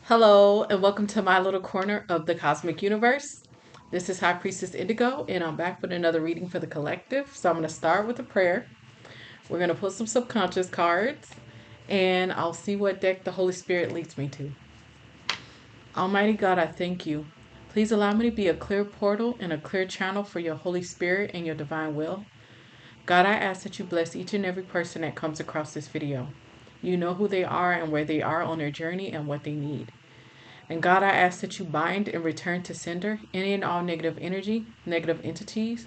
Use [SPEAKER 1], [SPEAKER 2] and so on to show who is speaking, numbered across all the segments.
[SPEAKER 1] Hello, and welcome to my little corner of the cosmic universe. This is High Priestess Indigo, and I'm back with another reading for the collective. So, I'm going to start with a prayer. We're going to pull some subconscious cards, and I'll see what deck the Holy Spirit leads me to. Almighty God, I thank you. Please allow me to be a clear portal and a clear channel for your Holy Spirit and your divine will. God, I ask that you bless each and every person that comes across this video. You know who they are and where they are on their journey and what they need. And God, I ask that you bind and return to sender any and all negative energy, negative entities,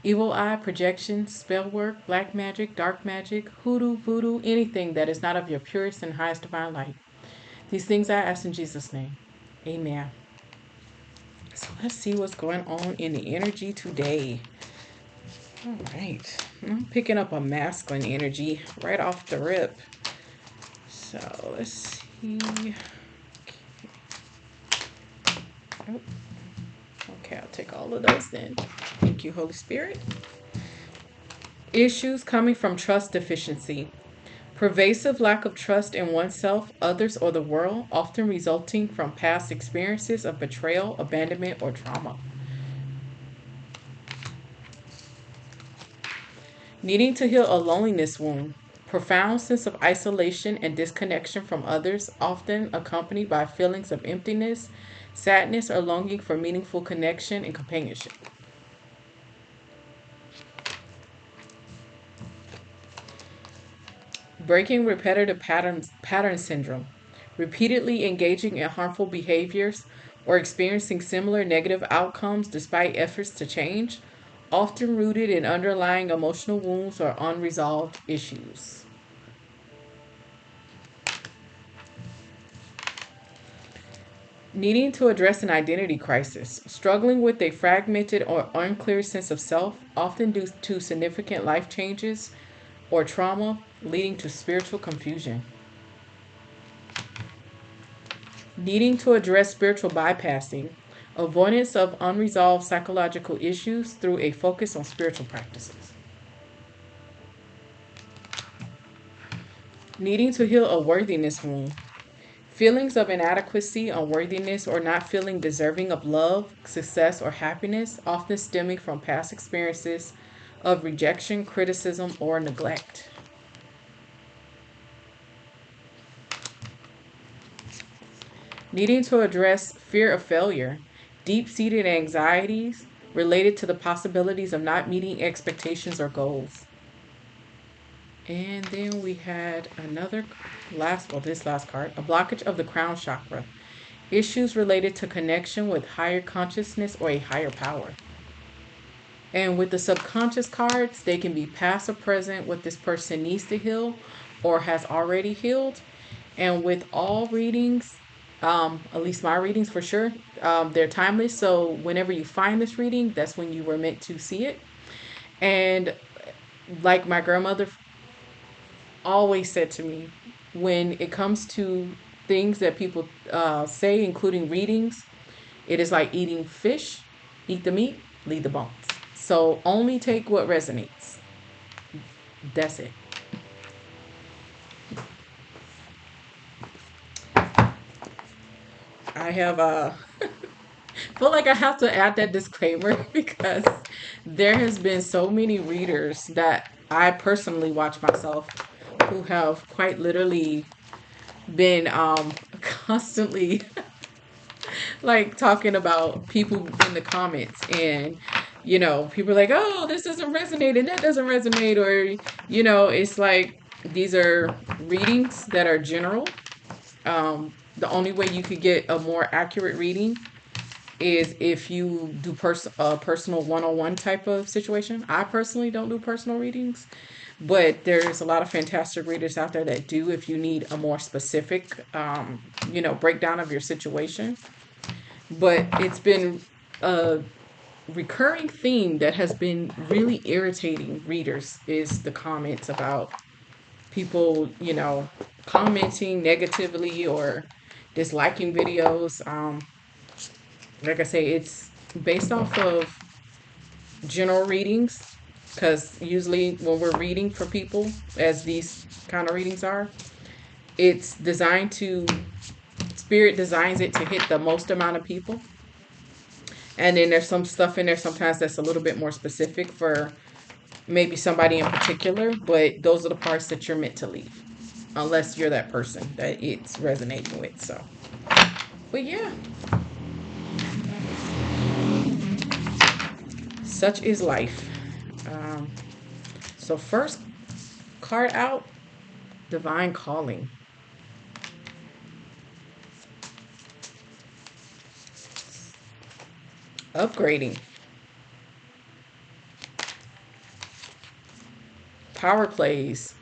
[SPEAKER 1] evil eye, projections, spell work, black magic, hoodoo, voodoo, anything that is not of your purest and highest divine light. These things I ask in Jesus' name. Amen. So let's see what's going on in the energy today. All right. I'm picking up a masculine energy right off the rip. So let's see. Oh. Okay, I'll take all of those then. Thank you, Holy Spirit. Issues coming from trust deficiency. Pervasive lack of trust in oneself, others, or the world, often resulting from past experiences of betrayal, abandonment, or trauma. Needing to heal a loneliness wound. Profound sense of isolation and disconnection from others, often accompanied by feelings of emptiness, sadness, or longing for meaningful connection and companionship. Breaking repetitive pattern syndrome. Repeatedly engaging in harmful behaviors or experiencing similar negative outcomes despite efforts to change, often rooted in underlying emotional wounds or unresolved issues. Needing to address an identity crisis, struggling with a fragmented or unclear sense of self, often due to significant life changes or trauma, leading to spiritual confusion. Needing to address spiritual bypassing, avoidance of unresolved psychological issues through a focus on spiritual practices. Needing to heal a worthiness wound, feelings of inadequacy, unworthiness, or not feeling deserving of love, success, or happiness, often stemming from past experiences of rejection, criticism, or neglect. Needing to address fear of failure, deep-seated anxieties related to the possibilities of not meeting expectations or goals. And then we had this last card, a blockage of the crown chakra, issues related to connection with higher consciousness or a higher power. And with the subconscious cards, they can be past or present, what this person needs to heal or has already healed. And with all readings, at least my readings for sure, they're timeless. So whenever you find this reading, that's when you were meant to see it. And like my grandmother always said to me, when it comes to things that people say, including readings, it is like eating fish: eat the meat, leave the bones. So only take what resonates. That's it. I have feel like I have to add that disclaimer because there has been so many readers that I personally watch myself who have quite literally been constantly like talking about people in the comments, and people are like, oh, this doesn't resonate and that doesn't resonate, or it's like these are readings that are general. The only way you could get a more accurate reading is if you do personal one-on-one type of situation. I personally don't do personal readings, but there's a lot of fantastic readers out there that do, if you need a more specific breakdown of your situation. But it's been a recurring theme that has been really irritating readers is the comments about people, commenting negatively or disliking videos. Like I say, it's based off of general readings, because usually when we're reading for people, as these kind of readings are, it's designed to Spirit designs it to hit the most amount of people. And then there's some stuff in there sometimes that's a little bit more specific for maybe somebody in particular, but those are the parts that you're meant to leave. Unless you're that person that it's resonating with. So, but yeah, such is life. Um, so, first card out, Divine Calling. Upgrading. Power plays.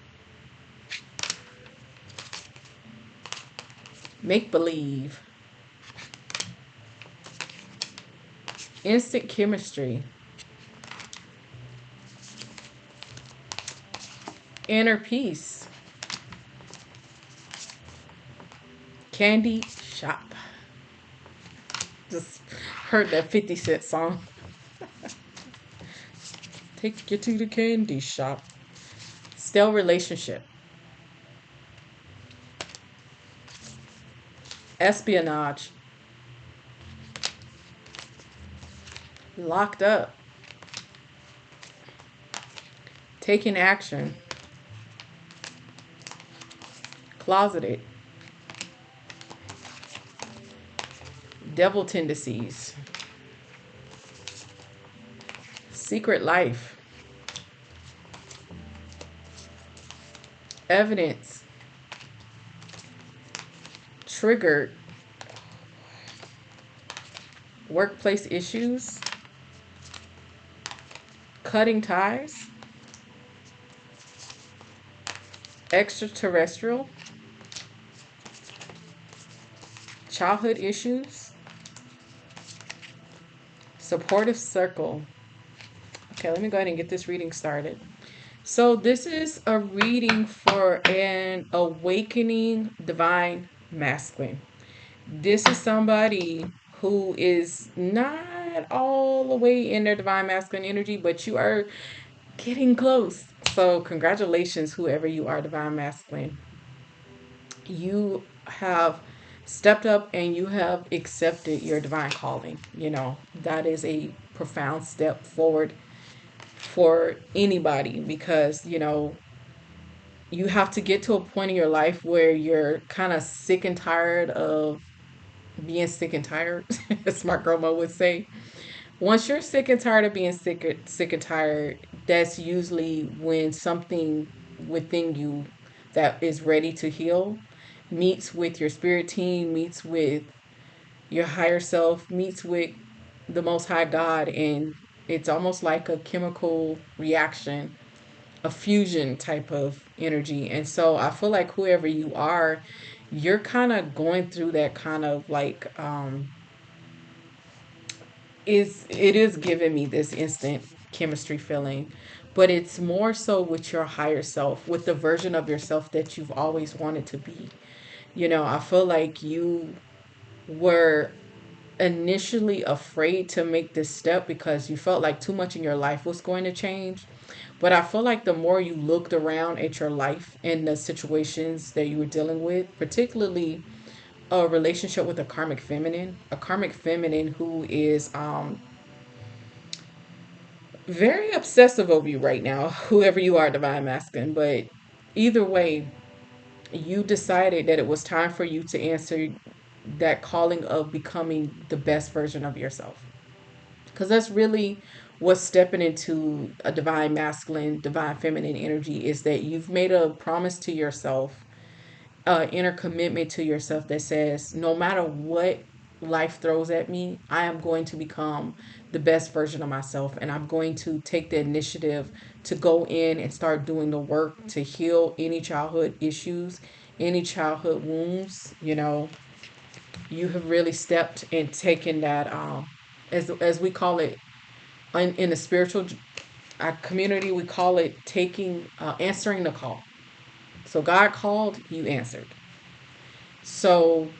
[SPEAKER 1] Make believe. Instant chemistry. Inner peace. Candy shop. Just heard that 50 Cent song. Take you to the candy shop. Stale relationship. Espionage. Locked up. Taking action. Closeted. Devil tendencies. Secret life. Evidence. Triggered. Workplace issues. Cutting ties. Extraterrestrial. Childhood issues. Supportive circle. Okay, let me go ahead and get this reading started. So, this is a reading for an awakening divine masculine. This is somebody who is not all the way in their divine masculine energy, but you are getting close. So, congratulations, whoever you are, divine masculine. You have stepped up and you have accepted your divine calling. You know, that is a profound step forward for anybody because, you know, you have to get to a point in your life where you're kind of sick and tired of being sick and tired, as my grandma would say. Once you're sick and tired of being sick and tired, that's usually when something within you that is ready to heal meets with your spirit team, meets with your higher self, meets with the Most High God, and it's almost like a chemical reaction, a fusion type of energy. And so I feel like whoever you are, you're kind of going through that kind of like is it is giving me this instant chemistry feeling, but it's more so with your higher self, with the version of yourself that you've always wanted to be. You know, I feel like you were initially afraid to make this step because you felt like too much in your life was going to change. But I feel like the more you looked around at your life and the situations that you were dealing with, particularly a relationship with a karmic feminine who is very obsessive over you right now, whoever you are, divine masculine. But either way, you decided that it was time for you to answer that calling of becoming the best version of yourself. Because that's really what's stepping into a divine masculine, divine feminine energy is that you've made a promise to yourself, inner commitment to yourself that says, no matter what life throws at me, I am going to become the best version of myself. And I'm going to take the initiative to go in and start doing the work to heal any childhood issues, any childhood wounds. You know, you have really stepped and taken that, as we call it in the spiritual community, we call it taking, answering the call. So God called, you answered. So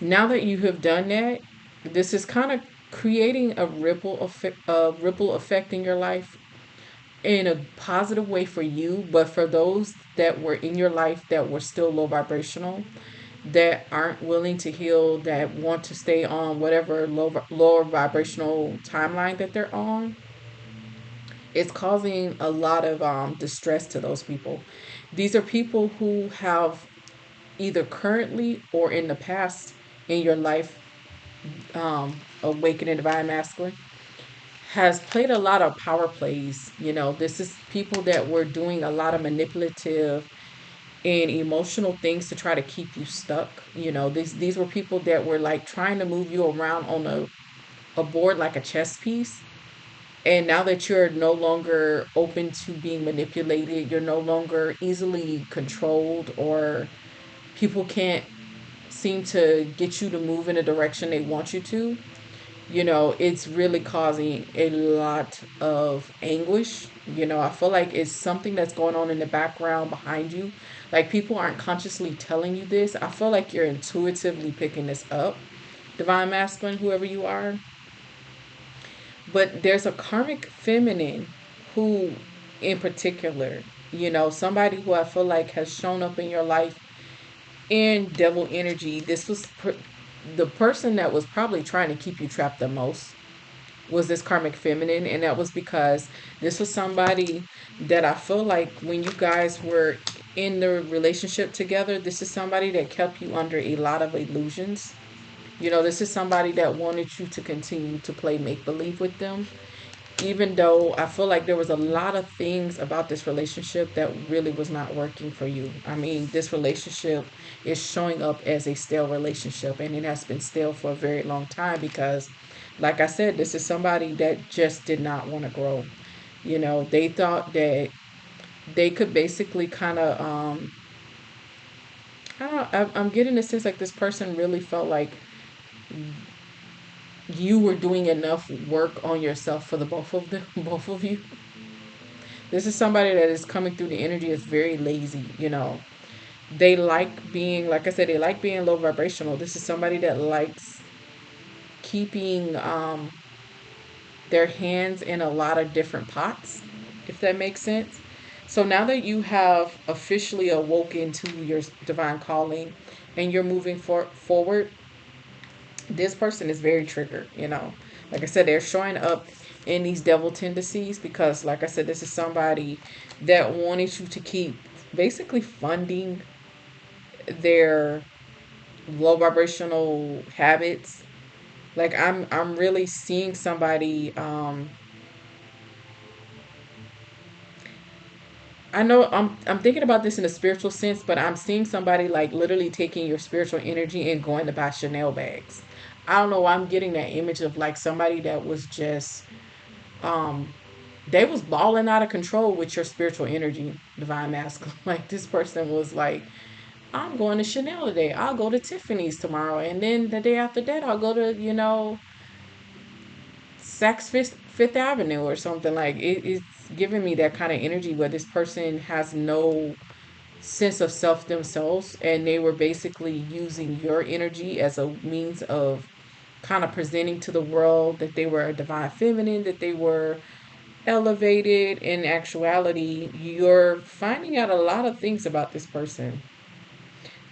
[SPEAKER 1] now that you have done that, this is kind of creating a ripple effect in your life in a positive way for you, but for those that were in your life that were still low vibrational, that aren't willing to heal, that want to stay on whatever lower vibrational timeline that they're on. It's causing a lot of distress to those people. These are people who have either currently or in the past in your life, awakening divine masculine has played a lot of power plays. This is people that were doing a lot of manipulative and emotional things to try to keep you stuck. These were people that were like trying to move you around on a board like a chess piece. And now that you're no longer open to being manipulated, you're no longer easily controlled, or people can't seem to get you to move in a direction they want you to, it's really causing a lot of anguish. I feel like it's something that's going on in the background behind you. Like, people aren't consciously telling you this. I feel like you're intuitively picking this up, divine masculine, whoever you are. But there's a karmic feminine who, in particular, somebody who I feel like has shown up in your life in devil energy. This was the person that was probably trying to keep you trapped the most, was this karmic feminine. And that was because this was somebody that I feel like when you guys were in the relationship together, this is somebody that kept you under a lot of illusions. This is somebody that wanted you to continue to play make believe with them, even though I feel like there was a lot of things about this relationship that really was not working for you. I mean, this relationship is showing up as a stale relationship, and it has been stale for a very long time because, like I said, this is somebody that just did not want to grow. They thought that they could basically kind of, I don't know, I'm getting the sense like this person really felt like you were doing enough work on yourself for the both of them, both of you. This is somebody that is coming through the energy is very lazy. They like being, like I said, they like being low vibrational. This is somebody that likes keeping their hands in a lot of different pots, if that makes sense. So now that you have officially awoken to your divine calling and you're moving forward, this person is very triggered. Like I said, they're showing up in these devil tendencies because, like I said, this is somebody that wanted you to keep basically funding their low vibrational habits. Like, I'm really seeing somebody, I know I'm thinking about this in a spiritual sense, but I'm seeing somebody like literally taking your spiritual energy and going to buy Chanel bags. I don't know why I'm getting that image of like somebody that was just, um they was balling out of control with your spiritual energy, divine masculine. Like, this person was like, I'm going to Chanel today. I'll go to Tiffany's tomorrow, and then the day after that, I'll go to Saks Fifth Avenue or something. Like, it's giving me that kind of energy where this person has no sense of self themselves, and they were basically using your energy as a means of kind of presenting to the world that they were a divine feminine, that they were elevated. In actuality, you're finding out a lot of things about this person.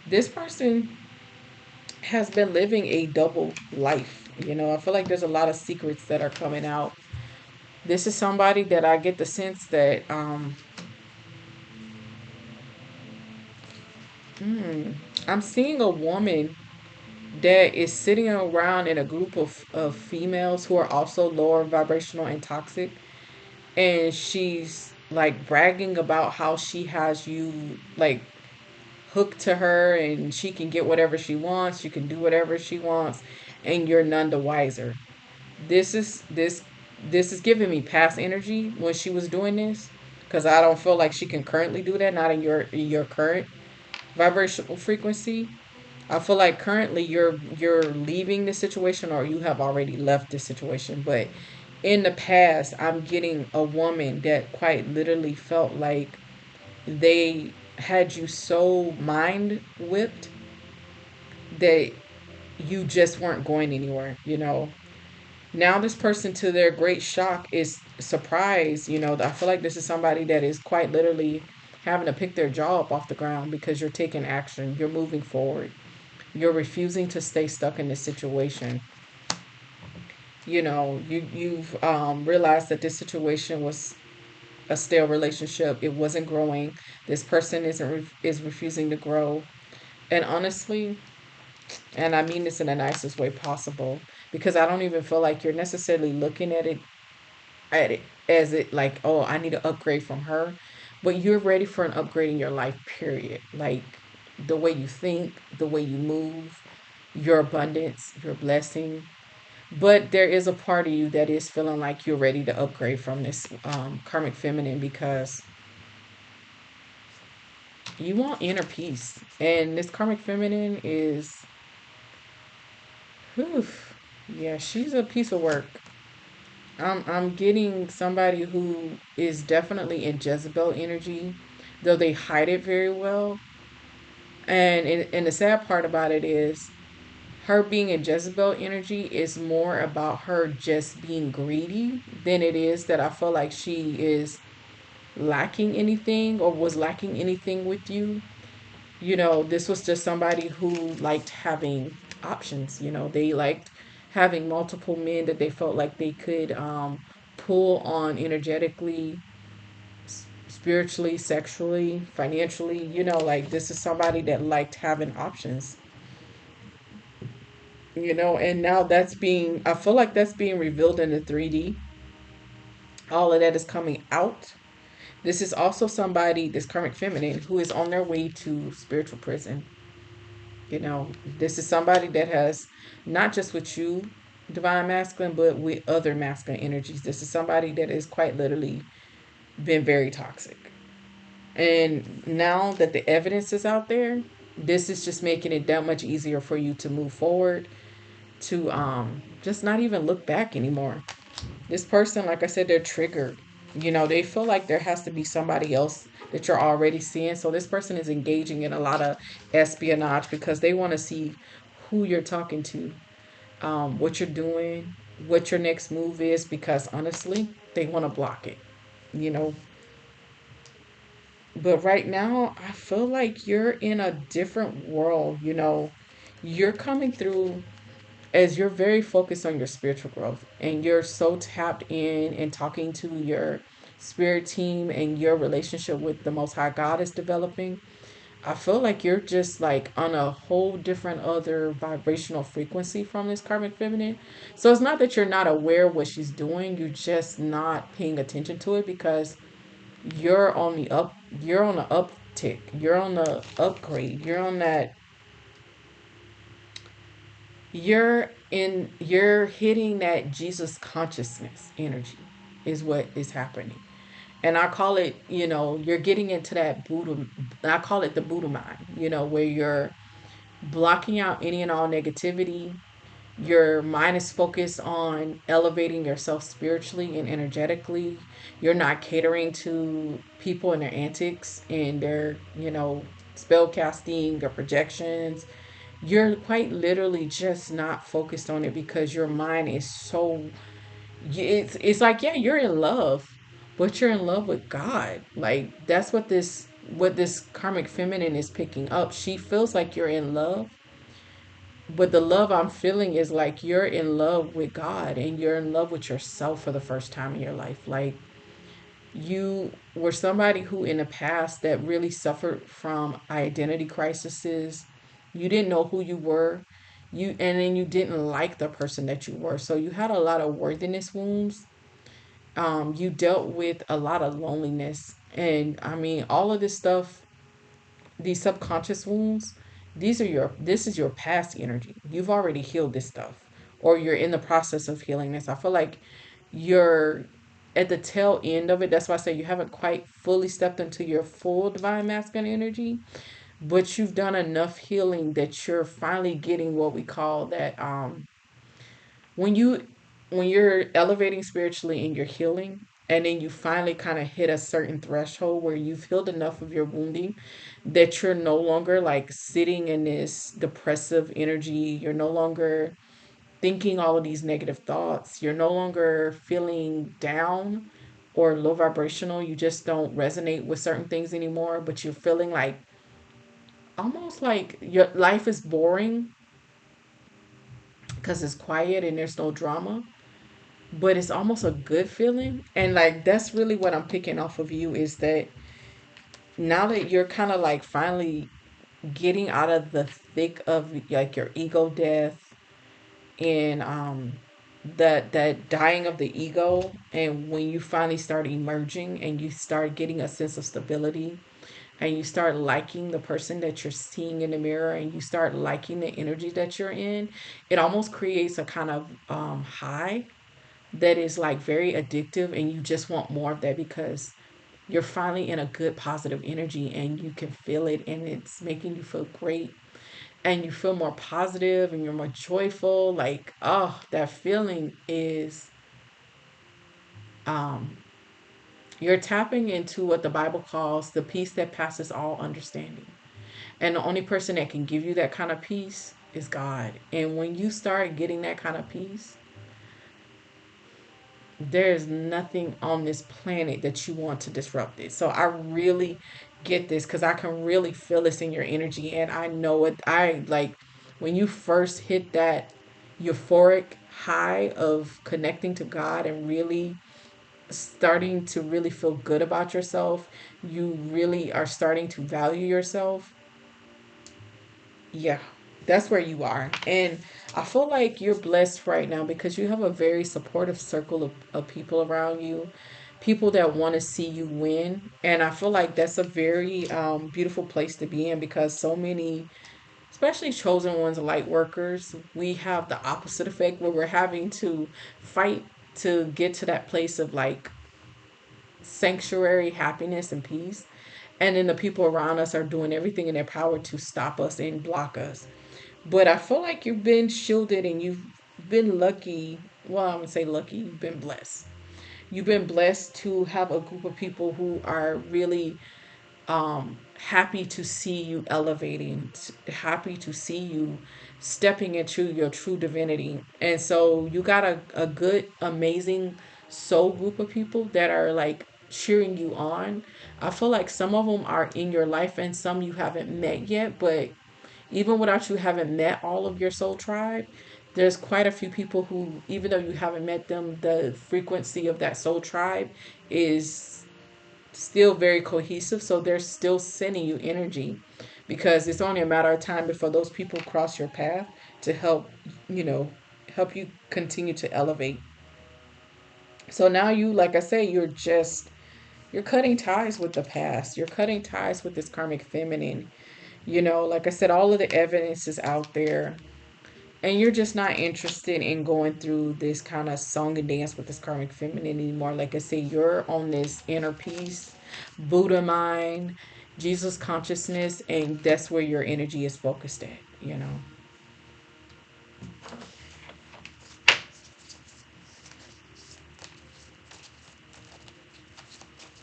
[SPEAKER 1] This person has been living a double life. I feel like there's a lot of secrets that are coming out. This is somebody that I get the sense that, I'm seeing a woman that is sitting around in a group of females who are also lower vibrational and toxic. And she's like bragging about how she has you like hooked to her, and she can get whatever she wants, she can do whatever she wants, and you're none the wiser. This is giving me past energy when she was doing this, because I don't feel like she can currently do that, not in your current vibrational frequency. I feel like currently you're leaving the situation, or you have already left the situation. But in the past, I'm getting a woman that quite literally felt like they had you so mind whipped that you just weren't going anywhere. Now this person, to their great shock, is surprised. I feel like this is somebody that is quite literally having to pick their jaw up off the ground because you're taking action, you're moving forward. You're refusing to stay stuck in this situation. You've realized that this situation was a stale relationship. It wasn't growing. This person is refusing to grow. And honestly, and I mean this in the nicest way possible, because I don't even feel like you're necessarily looking at it as it like, oh, I need to upgrade from her, but you're ready for an upgrade in your life. Period. Like the way you think, the way you move, your abundance, your blessing. But there is a part of you that is feeling like you're ready to upgrade from this karmic feminine, because you want inner peace. And this karmic feminine is, whew, yeah, she's a piece of work. I'm getting somebody who is definitely in Jezebel energy, though they hide it very well. And the sad part about it is her being in Jezebel energy is more about her just being greedy than it is that I feel like she is lacking anything or was lacking anything with you. This was just somebody who liked having options. They liked having multiple men that they felt like they could pull on energetically, spiritually, sexually, financially. Like this is somebody that liked having options. And now I feel like that's being revealed in the 3D. All of that is coming out. This is also somebody, this karmic feminine, who is on their way to spiritual prison. This is somebody that has, not just with you, divine masculine, but with other masculine energies. This is somebody that has quite literally been very toxic. And now that the evidence is out there, this is just making it that much easier for you to move forward, to just not even look back anymore. This person, like I said, they're triggered. They feel like there has to be somebody else that you're already seeing. So this person is engaging in a lot of espionage because they want to see who you're talking to, what you're doing, what your next move is, because honestly, they want to block it, you know. But right now, I feel like you're in a different world. You're coming through as you're very focused on your spiritual growth, and you're so tapped in and talking to your spirit team, and your relationship with the Most High God is developing. I feel like you're just like on a whole different other vibrational frequency from this karmic feminine. So it's not that you're not aware of what she's doing, you're just not paying attention to it, because you're on the uptick, you're on the upgrade, you're hitting that Jesus consciousness energy is what is happening. And I call it, you're getting into that Buddha, I call it the Buddha mind, where you're blocking out any and all negativity. Your mind is focused on elevating yourself spiritually and energetically. You're not catering to people and their antics and their, spell casting or projections. You're quite literally just not focused on it, because your mind is so, it's like, yeah, you're in love, but you're in love with God. Like that's what this karmic feminine is picking up. She feels like you're in love, but the love I'm feeling is like you're in love with God, and you're in love with yourself for the first time in your life. Like you were somebody who in the past that really suffered from identity crises. You didn't know who you were. And then you didn't like the person that you were. So you had a lot of worthiness wounds. You dealt with a lot of loneliness. And I mean, all of this stuff, these subconscious wounds, this is your past energy. You've already healed this stuff, or you're in the process of healing this. I feel like you're at the tail end of it. That's why I say you haven't quite fully stepped into your full divine masculine energy, but you've done enough healing that you're finally getting what we call that, when you're elevating spiritually and you're healing, and then you finally kind of hit a certain threshold where you've healed enough of your wounding that you're no longer like sitting in this depressive energy. You're no longer thinking all of these negative thoughts. You're no longer feeling down or low vibrational. You just don't resonate with certain things anymore, but you're feeling like almost like your life is boring, because it's quiet and there's no drama, but it's almost a good feeling. And like that's really what I'm picking off of you is that now that you're kind of like finally getting out of the thick of like your ego death and that dying of the ego, and when you finally start emerging and you start getting a sense of stability and you start liking the person that you're seeing in the mirror and you start liking the energy that you're in, it almost creates a kind of high that is like very addictive, and you just want more of that because you're finally in a good positive energy and you can feel it and it's making you feel great and you feel more positive and you're more joyful. Like, oh, that feeling is um you're tapping into what the Bible calls the peace that passes all understanding. And the only person that can give you that kind of peace is God. And when you start getting that kind of peace, there's nothing on this planet that you want to disrupt it. So I really get this because I can really feel this in your energy. And I know it. I like when you first hit that euphoric high of connecting to God and really starting to really feel good about yourself, you really are starting to value yourself. Yeah, that's where you are. And I feel like you're blessed right now because you have a very supportive circle of people around you, people that want to see you win. And I feel like that's a very beautiful place to be in because so many, especially chosen ones, light workers, we have the opposite effect where we're having to fight to get to that place of like sanctuary, happiness, and peace. And then the people around us are doing everything in their power to stop us and block us. But I feel like you've been shielded and you've been lucky. Well, I would say lucky. You've been blessed. You've been blessed to have a group of people who are really happy to see you elevating, happy to see you stepping into your true divinity. And so you got a good, amazing soul group of people that are like cheering you on. I feel like some of them are in your life and some you haven't met yet, but even without you having met all of your soul tribe, there's quite a few people who, even though you haven't met them, the frequency of that soul tribe is still very cohesive. So they're still sending you energy because it's only a matter of time before those people cross your path to help, you know, help you continue to elevate. So now you, like I say, you're cutting ties with the past. You're cutting ties with this karmic feminine. You know, like I said, all of the evidence is out there. And you're just not interested in going through this kind of song and dance with this karmic feminine anymore. Like I say, you're on this inner peace, Buddha mind, Jesus consciousness, and that's where your energy is focused at, you know.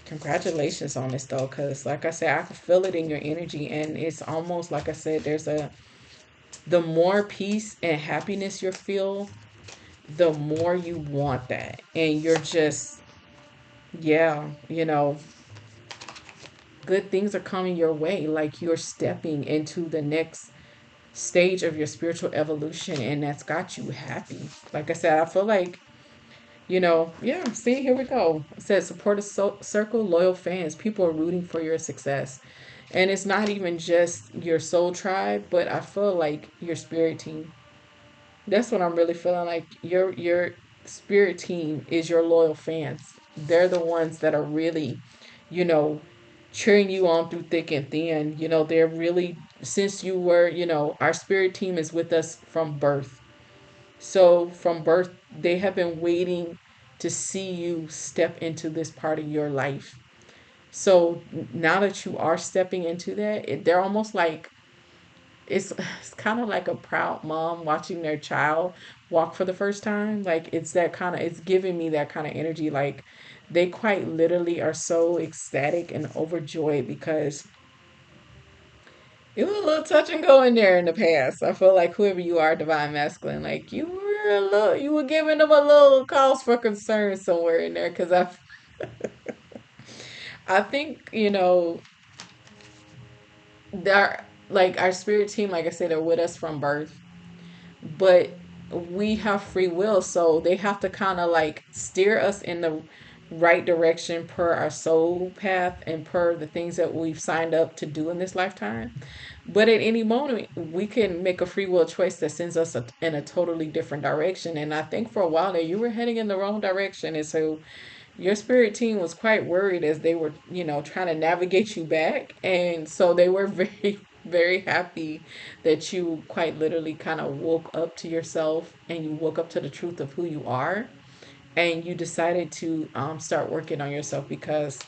[SPEAKER 1] Congratulations on this though, because like I said, I can feel it in your energy, and it's almost like I said, the more peace and happiness you feel, the more you want that. And you're just, yeah, you know, good things are coming your way. Like you're stepping into the next stage of your spiritual evolution, and that's got you happy. Like I said, I feel like, you know, yeah, see, here we go. It says support a circle, loyal fans. People are rooting for your success. And it's not even just your soul tribe, but I feel like your spirit team. That's what I'm really feeling like. Your spirit team is your loyal fans. They're the ones that are really, you know, cheering you on through thick and thin. You know, they're really, since you were, you know, our spirit team is with us from birth. So from birth, they have been waiting to see you step into this part of your life. So now that you are stepping into that, they're almost like it's kind of like a proud mom watching their child walk for the first time. Like it's that kind of, it's giving me that kind of energy. Like they quite literally are so ecstatic and overjoyed because it was a little touch and go in there in the past. I feel like whoever you are, divine masculine, like you were giving them a little cause for concern somewhere in there. Because I think, you know, they're like our spirit team. Like I said, they're with us from birth, but we have free will, so they have to kind of like steer us in the right direction per our soul path and per the things that we've signed up to do in this lifetime. But at any moment, we can make a free will choice that sends us in a totally different direction. And I think for a while there, you were heading in the wrong direction. And so your spirit team was quite worried as they were, trying to navigate you back. And so they were very, very happy that you quite literally kind of woke up to yourself and you woke up to the truth of who you are. And you decided to start working on yourself because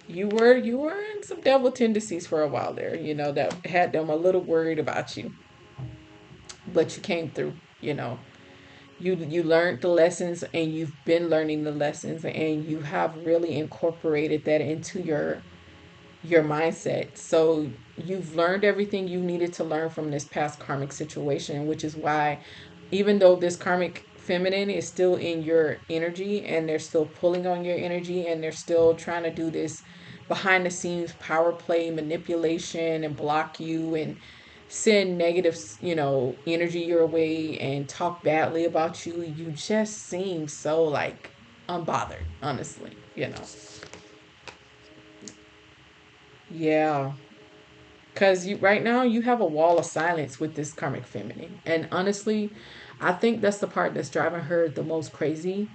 [SPEAKER 1] you were in some devil tendencies for a while there, that had them a little worried about you, but you came through. You know, you learned the lessons, and you've been learning the lessons, and you have really incorporated that into your mindset. So you've learned everything you needed to learn from this past karmic situation, which is why, even though this karmic feminine is still in your energy and they're still pulling on your energy and they're still trying to do this behind the scenes power play manipulation and block you and send negative, energy your way and talk badly about you, you just seem so like unbothered, honestly, Yeah. Because you right now you have a wall of silence with this karmic feminine. And honestly, I think that's the part that's driving her the most crazy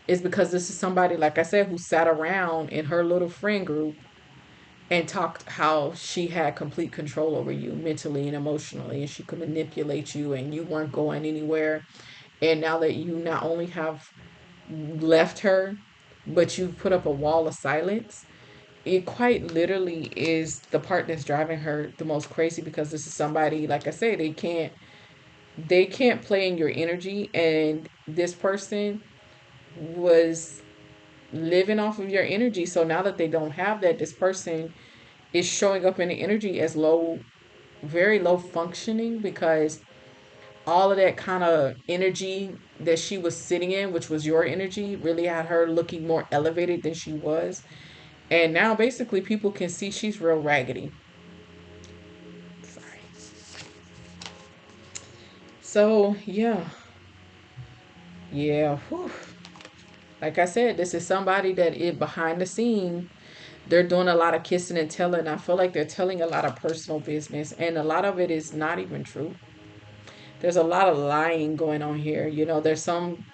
[SPEAKER 1] is because this is somebody, like I said, who sat around in her little friend group and talked how she had complete control over you mentally and emotionally and she could manipulate you and you weren't going anywhere. And now that you not only have left her, but you've put up a wall of silence, it quite literally is the part that's driving her the most crazy because this is somebody, like I say, they can't play in your energy, and this person was living off of your energy. So now that they don't have that, this person is showing up in the energy as low, very low functioning, because all of that kind of energy that she was sitting in, which was your energy, really had her looking more elevated than she was. And now basically people can see she's real raggedy. Sorry. So yeah. Whew. Like I said, this is somebody that is behind the scene. They're doing a lot of kissing and telling. I feel like they're telling a lot of personal business, and a lot of it is not even true. There's a lot of lying going on here. There's some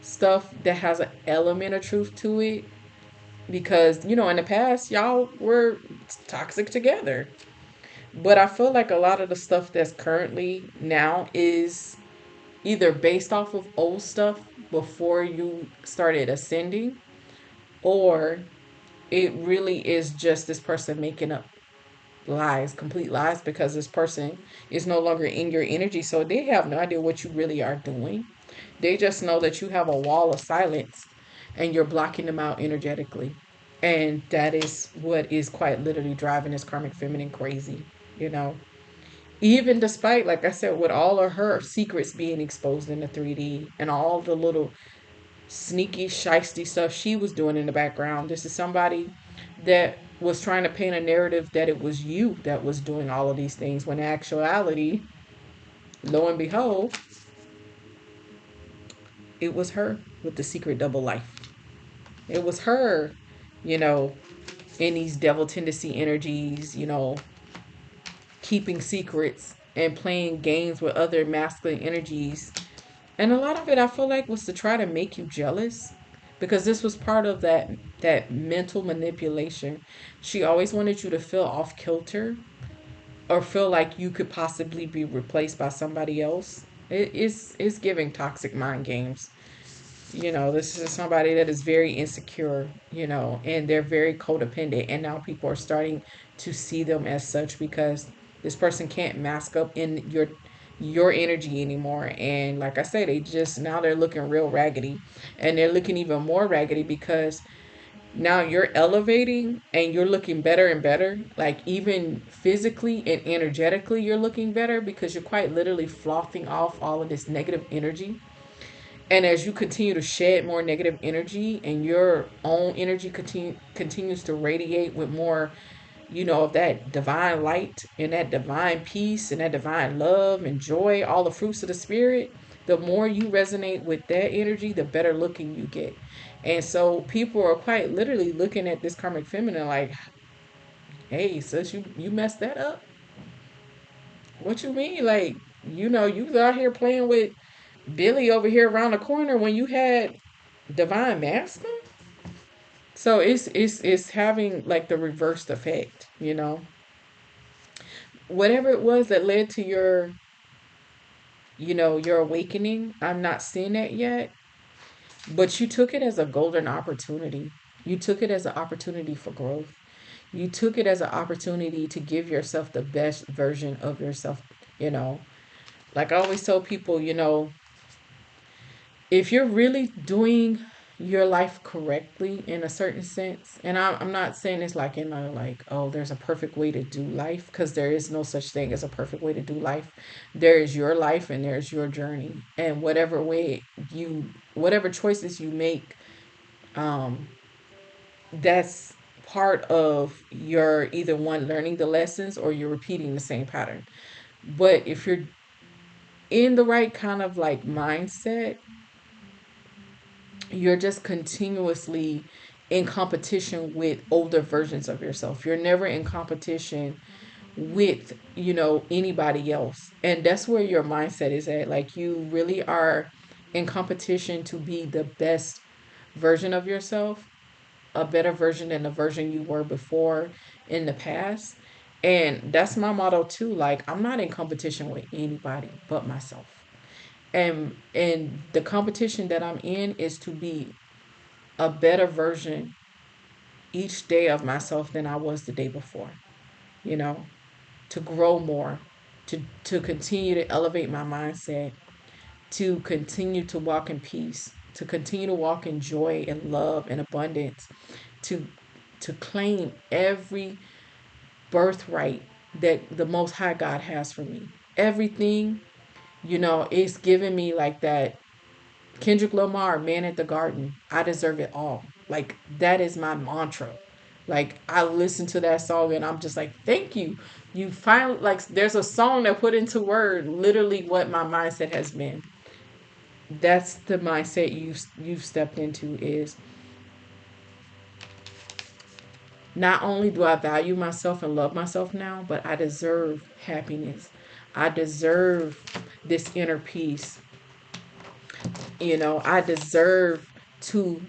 [SPEAKER 1] stuff that has an element of truth to it because, in the past, y'all were toxic together. But I feel like a lot of the stuff that's currently now is either based off of old stuff before you started ascending, or it really is just this person making up lies, complete lies, because this person is no longer in your energy. So they have no idea what you really are doing. They just know that you have a wall of silence and you're blocking them out energetically. And that is what is quite literally driving this karmic feminine crazy, you know. Even despite, like I said, with all of her secrets being exposed in the 3D and all the little sneaky, shisty stuff she was doing in the background, this is somebody that was trying to paint a narrative that it was you that was doing all of these things, when in actuality, lo and behold, it was her with the secret double life. It was her, you know, in these devil tendency energies, keeping secrets and playing games with other masculine energies. And a lot of it I feel like was to try to make you jealous, because this was part of that mental manipulation. She always wanted you to feel off kilter or feel like you could possibly be replaced by somebody else. It's giving toxic mind games. This is somebody that is very insecure, and they're very codependent. And now people are starting to see them as such because this person can't mask up in your energy anymore. And like I said, they're looking real raggedy, and they're looking even more raggedy because now you're elevating and you're looking better and better. Like even physically and energetically, you're looking better because you're quite literally floughing off all of this negative energy. And as you continue to shed more negative energy and your own energy continues to radiate with more, of that divine light and that divine peace and that divine love and joy, all the fruits of the spirit, the more you resonate with that energy, the better looking you get. And so people are quite literally looking at this karmic feminine like, hey, sis, you messed that up. What you mean? Like, you was out here playing with Billy over here around the corner when you had divine masculine. So it's having like the reversed effect. Whatever it was that led to your awakening, I'm not seeing that yet, but you took it as a golden opportunity. You took it as an opportunity for growth. You took it as an opportunity to give yourself the best version of yourself, you know. Like I always tell people, if you're really doing your life correctly in a certain sense, and I'm not saying it's like in a like, oh, there's a perfect way to do life, because there is no such thing as a perfect way to do life. There is your life and there's your journey, and whatever choices you make, um that's part of your either one learning the lessons or you're repeating the same pattern. But if you're in the right kind of like mindset, you're just continuously in competition with older versions of yourself. You're never in competition with, anybody else. And that's where your mindset is at. Like you really are in competition to be the best version of yourself, a better version than the version you were before in the past. And that's my motto too. Like I'm not in competition with anybody but myself. And the competition that I'm in is to be a better version each day of myself than I was the day before, you know, to grow more, to continue to elevate my mindset, to continue to walk in peace, to continue to walk in joy and love and abundance, to to claim every birthright that the most high God has for me. Everything, it's giving me like that Kendrick Lamar, Man at the Garden. I deserve it all. Like that is my mantra. Like I listen to that song and I'm just like, thank you. You finally like there's a song that put into word literally what my mindset has been. That's the mindset you've stepped into is not only do I value myself and love myself now, but I deserve happiness. I deserve this inner peace. I deserve to,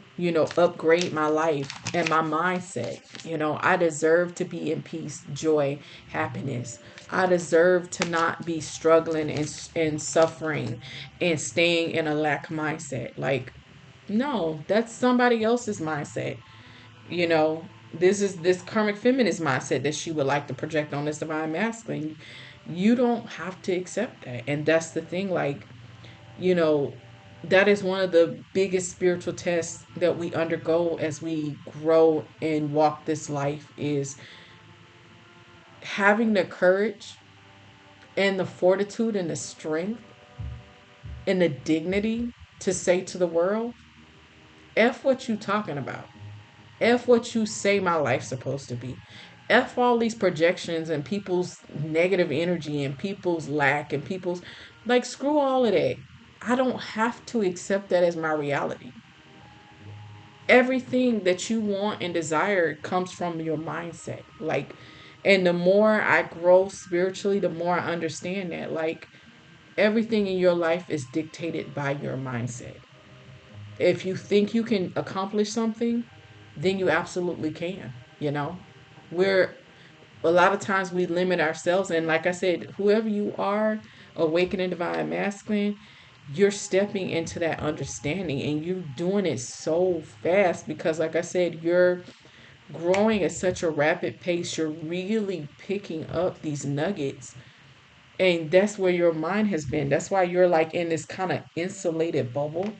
[SPEAKER 1] upgrade my life and my mindset. I deserve to be in peace, joy, happiness. I deserve to not be struggling and suffering and staying in a lack mindset. Like, no, that's somebody else's mindset. You know, this is this karmic feminist mindset that she would like to project on this divine masculine. You don't have to accept that. And that's the thing, like, you know, that is one of the biggest spiritual tests that we undergo as we grow and walk this life is having the courage and the fortitude and the strength and the dignity to say to the world, F what you talking about. F what you say my life's supposed to be. F all these projections and people's negative energy and people's lack and people's like screw all of that. I don't have to accept that as my reality. Everything that you want and desire comes from your mindset. Like, and the more I grow spiritually, the more I understand that. Like, everything in your life is dictated by your mindset. If you think you can accomplish something, then you absolutely can. You know, we're a lot of times we limit ourselves, and like I said, whoever you are, awakening divine masculine, you're stepping into that understanding and you're doing it so fast because like I said, you're growing at such a rapid pace. You're really picking up these nuggets, and that's where your mind has been. That's why you're like in this kind of insulated bubble,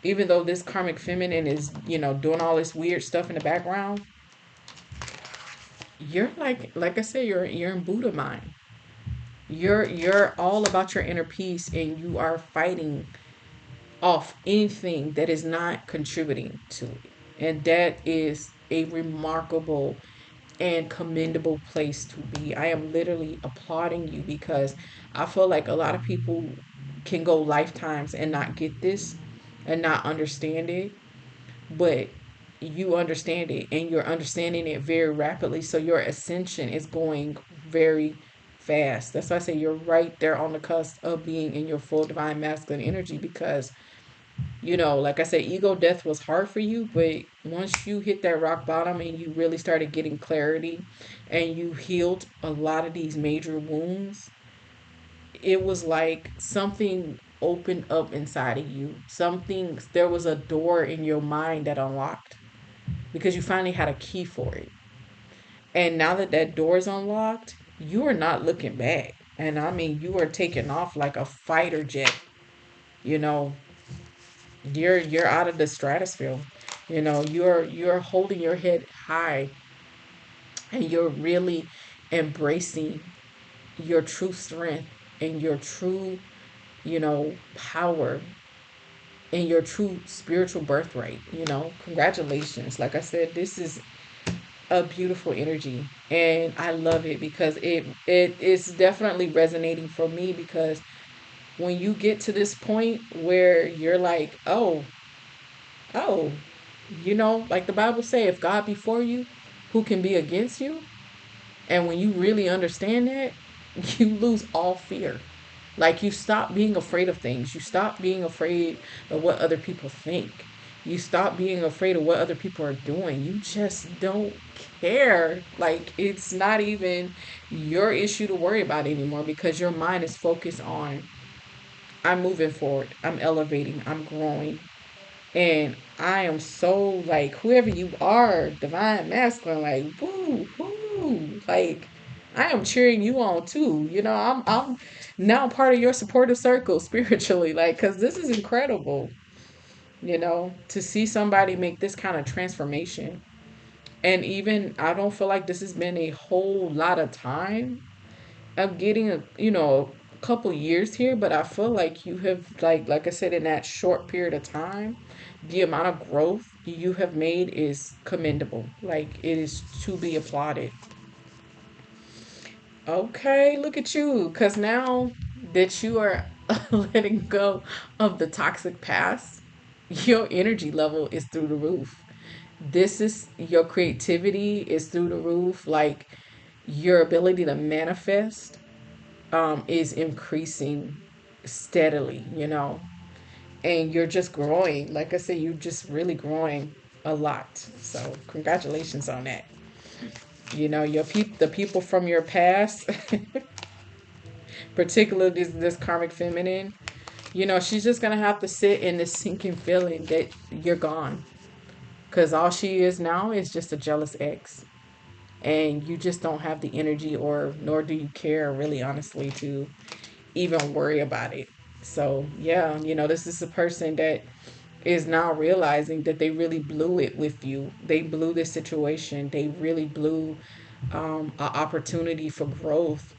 [SPEAKER 1] even though this karmic feminine is, doing all this weird stuff in the background. You're like I said, you're in Buddha mind. You're all about your inner peace, and you are fighting off anything that is not contributing to it. And that is a remarkable and commendable place to be. I am literally applauding you because I feel like a lot of people can go lifetimes and not get this and not understand it, but you understand it and you're understanding it very rapidly. So your ascension is going very fast. That's why I say you're right there on the cusp of being in your full divine masculine energy because, like I said, ego death was hard for you, but once you hit that rock bottom and you really started getting clarity and you healed a lot of these major wounds, it was like something opened up inside of you. There was a door in your mind that unlocked because you finally had a key for it. And now that that door is unlocked, you are not looking back. And I mean, you are taking off like a fighter jet. You know, you're out of the stratosphere. You're holding your head high and you're really embracing your true strength and your true, power and your true spiritual birthright. Congratulations. Like I said, this is a beautiful energy and I love it because it is definitely resonating for me because when you get to this point where you're like, oh, like the Bible say, if God be for you, who can be against you? And when you really understand that, you lose all fear. Like you stop being afraid of things. You stop being afraid of what other people think. You stop being afraid of what other people are doing. You just don't care. Like it's not even your issue to worry about anymore because your mind is focused on I'm moving forward. I'm elevating. I'm growing. And I am so like whoever you are, divine masculine, like woo, woo, like I am cheering you on too. I'm now part of your supportive circle spiritually, like because this is incredible. To see somebody make this kind of transformation, and even I don't feel like this has been a whole lot of time of getting a couple years here, but I feel like you have like I said in that short period of time, the amount of growth you have made is commendable. Like it is to be applauded. Okay, look at you, because now that you are letting go of the toxic past, your energy level is through the roof. This is your creativity is through the roof. Like your ability to manifest is increasing steadily, and you're just growing. Like I said, you're just really growing a lot. So congratulations on that. The people from your past, particularly this karmic feminine, she's just gonna have to sit in this sinking feeling that you're gone, because all she is now is just a jealous ex, and you just don't have the energy, or nor do you care, really, honestly, to even worry about it. So yeah, this is a person that is now realizing that they really blew it with you. They blew this situation. They really blew an opportunity for growth.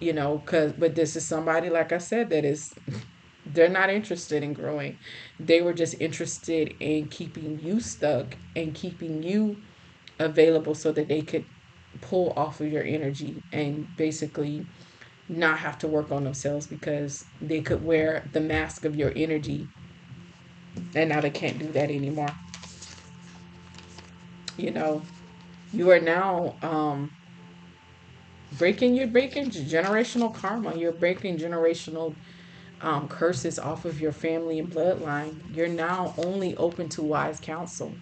[SPEAKER 1] Cause but this is somebody, like I said, that is they're not interested in growing. They were just interested in keeping you stuck and keeping you available so that they could pull off of your energy and basically not have to work on themselves because they could wear the mask of your energy, and now they can't do that anymore. You know, you are now you're breaking generational karma. You're breaking generational curses off of your family and bloodline. You're now only open to wise counsel,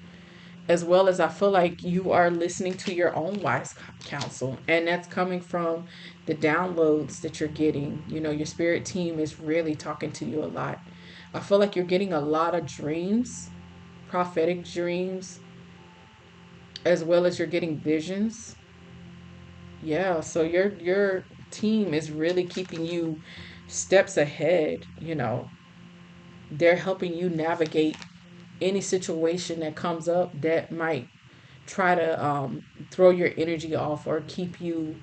[SPEAKER 1] as well as I feel like you are listening to your own wise counsel, and that's coming from the downloads that you're getting. Your spirit team is really talking to you a lot. I feel like you're getting a lot of dreams, prophetic dreams, as well as you're getting visions. Yeah, so your team is really keeping you steps ahead. They're helping you navigate any situation that comes up that might try to throw your energy off or keep you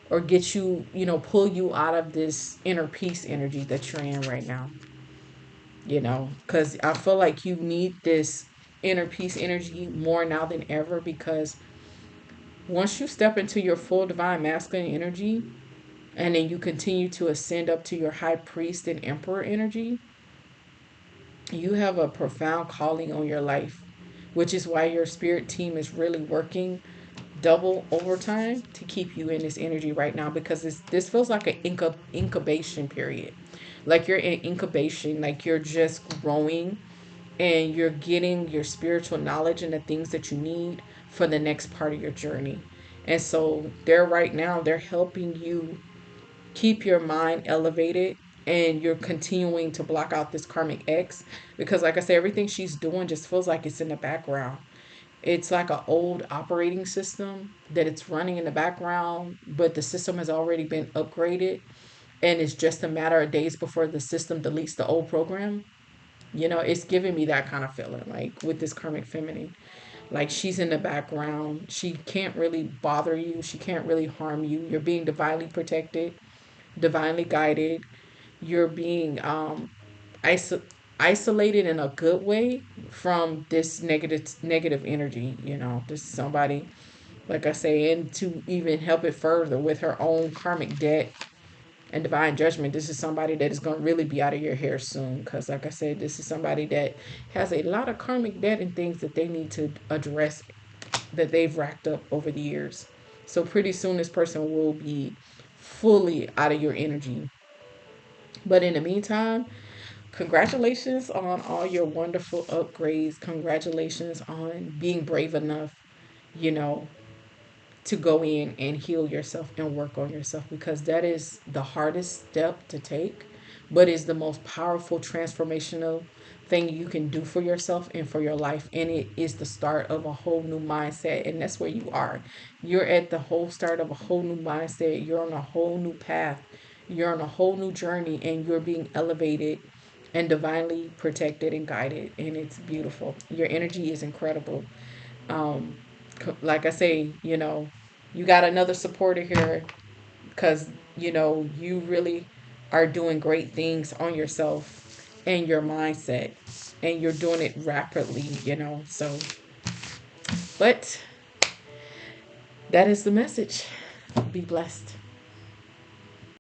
[SPEAKER 1] or get you, pull you out of this inner peace energy that you're in right now. Because I feel like you need this inner peace energy more now than ever, because once you step into your full divine masculine energy, and then you continue to ascend up to your high priest and emperor energy, you have a profound calling on your life, which is why your spirit team is really working double overtime to keep you in this energy right now, because this feels like an incubation period. Like you're in incubation, like you're just growing and you're getting your spiritual knowledge and the things that you need for the next part of your journey. And so they're right now, they're helping you keep your mind elevated, and you're continuing to block out this karmic X, because like I said, everything she's doing just feels like it's in the background. It's like an old operating system that it's running in the background, but the system has already been upgraded, and it's just a matter of days before the system deletes the old program. It's giving me that kind of feeling, like with this karmic feminine. Like she's in the background. She can't really bother you. She can't really harm you. You're being divinely protected, divinely guided. You're being iso- isolated in a good way from this negative energy. This is somebody, like I say, and to even help it further with her own karmic debt and divine judgment, this is somebody that is going to really be out of your hair soon, because like I said, this is somebody that has a lot of karmic debt and things that they need to address, that they've racked up over the years. So pretty soon this person will be fully out of your energy. But in the meantime, congratulations on all your wonderful upgrades. Congratulations on being brave enough, you know, to go in and heal yourself and work on yourself, because that is the hardest step to take, but is the most powerful transformational thing you can do for yourself and for your life. And it is the start of a whole new mindset. And that's where you are. You're at the whole start of a whole new mindset. You're on a whole new path. You're on a whole new journey, and you're being elevated and divinely protected and guided. And it's beautiful. Your energy is incredible. um like I say, you got another supporter here, because you really are doing great things on yourself and your mindset, and you're doing it rapidly, so, but that is the message. Be blessed.